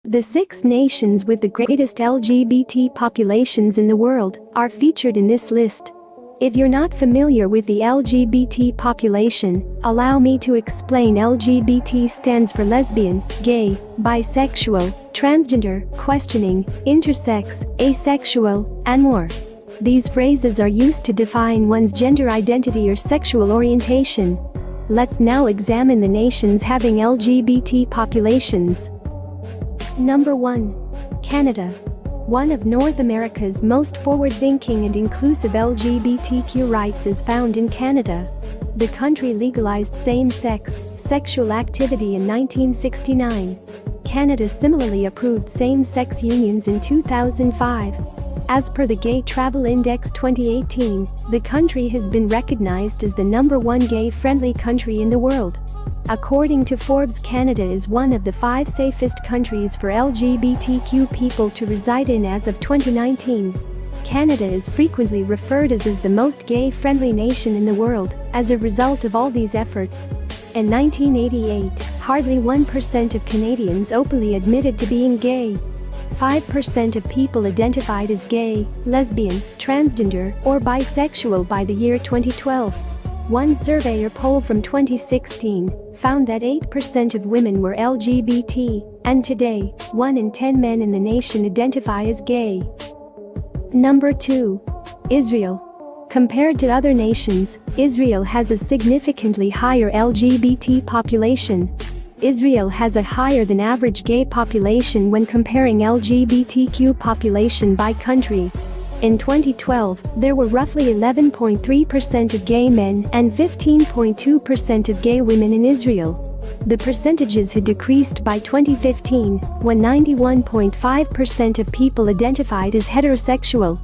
The 6 nations with the greatest LGBT populations in the world are featured in this list. If you're not familiar with the LGBT population, allow me to explain. LGBT stands for lesbian, gay, bisexual, transgender, questioning, intersex, asexual, and more. These phrases are used to define one's gender identity or sexual orientation. Let's now examine the nations having LGBT populations. Number 1. Canada. One of North America's most forward-thinking and inclusive LGBTQ rights is found in Canada. The country legalized same-sex sexual activity in 1969. Canada similarly approved same-sex unions in 2005. As per the Gay Travel Index 2018, the country has been recognized as the #1 gay-friendly country in the world. According to Forbes, Canada is one of the 5 safest countries for LGBTQ people to reside in as of 2019. Canada is frequently referred as the most gay-friendly nation in the world as a result of all these efforts. In 1988, hardly 1% of Canadians openly admitted to being gay. 5% of people identified as gay, lesbian, transgender, or bisexual by the year 2012. One survey or poll from 2016 found that 8% of women were LGBT, and today, 1 in 10 men in the nation identify as gay. Number 2. Israel. Compared to other nations, Israel has a significantly higher LGBT population. Israel has a higher than average gay population when comparing LGBTQ population by country. In 2012, there were roughly 11.3% of gay men and 15.2% of gay women in Israel. The percentages had decreased by 2015, when 91.5% of people identified as heterosexual.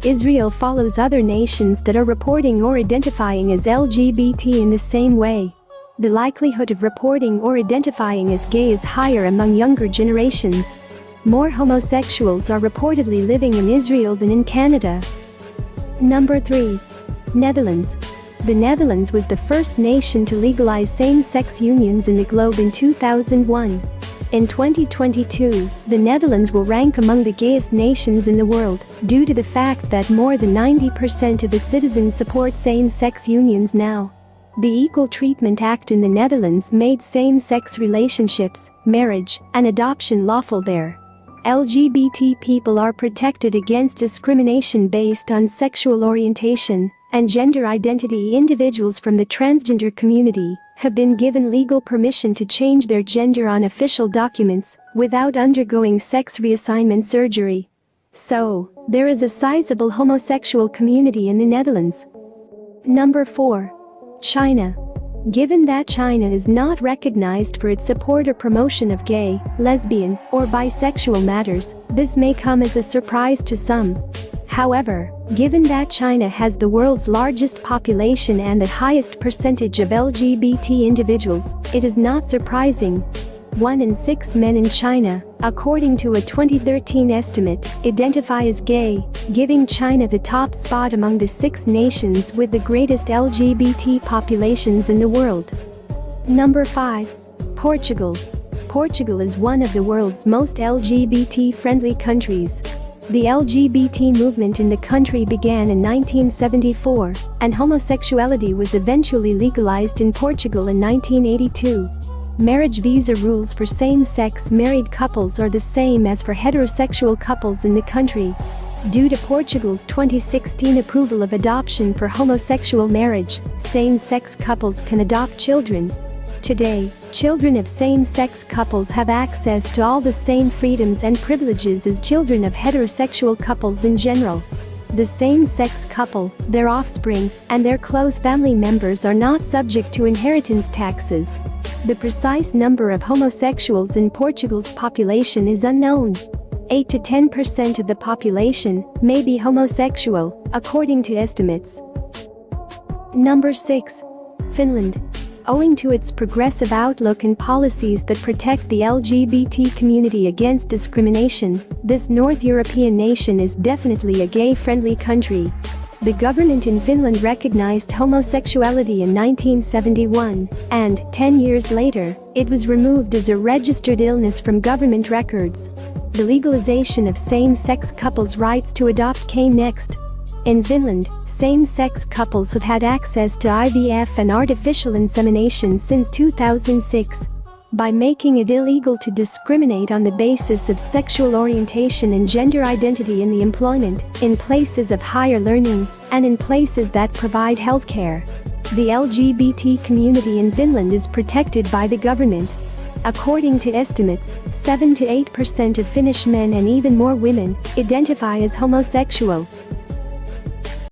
Israel follows other nations that are reporting or identifying as LGBT in the same way. The likelihood of reporting or identifying as gay is higher among younger generations. More homosexuals are reportedly living in Israel than in Canada. Number 3. Netherlands. The Netherlands was the first nation to legalize same-sex unions in the globe in 2001. In 2022, the Netherlands will rank among the gayest nations in the world due to the fact that more than 90% of its citizens support same-sex unions now. The Equal Treatment Act in the Netherlands made same-sex relationships, marriage, and adoption lawful there. LGBT people are protected against discrimination based on sexual orientation and gender identity. Individuals from the transgender community have been given legal permission to change their gender on official documents without undergoing sex reassignment surgery. So, there is a sizable homosexual community in the Netherlands. Number 4. China. Given that China is not recognized for its support or promotion of gay, lesbian, or bisexual matters, this may come as a surprise to some. However, given that China has the world's largest population and the highest percentage of LGBT individuals, it is not surprising. 1 in 6 men in China, according to a 2013 estimate, identify as gay, giving China the top spot among the 6 nations with the greatest LGBT populations in the world. Number 5. Portugal. Portugal is one of the world's most LGBT-friendly countries. The LGBT movement in the country began in 1974, and homosexuality was eventually legalized in Portugal in 1982. Marriage visa rules for same-sex married couples are the same as for heterosexual couples in the country. Due to Portugal's 2016 approval of adoption for homosexual marriage, same-sex couples can adopt children. Today, children of same-sex couples have access to all the same freedoms and privileges as children of heterosexual couples in general. The same-sex couple, their offspring, and their close family members are not subject to inheritance taxes. The precise number of homosexuals in Portugal's population is unknown. 8 to 10% of the population may be homosexual, according to estimates. Number 6. Finland. Owing to its progressive outlook and policies that protect the LGBT community against discrimination, this North European nation is definitely a gay-friendly country. The government in Finland recognized homosexuality in 1971, and, 10 years later, It was removed as a registered illness from government records. The legalization of same-sex couples' rights to adopt came next. In Finland, same-sex couples have had access to IVF and artificial insemination since 2006. By making it illegal to discriminate on the basis of sexual orientation and gender identity in the employment, in places of higher learning, and in places that provide healthcare. The LGBT community in Finland is protected by the government. According to estimates, 7 to 8% of Finnish men and even more women identify as homosexual.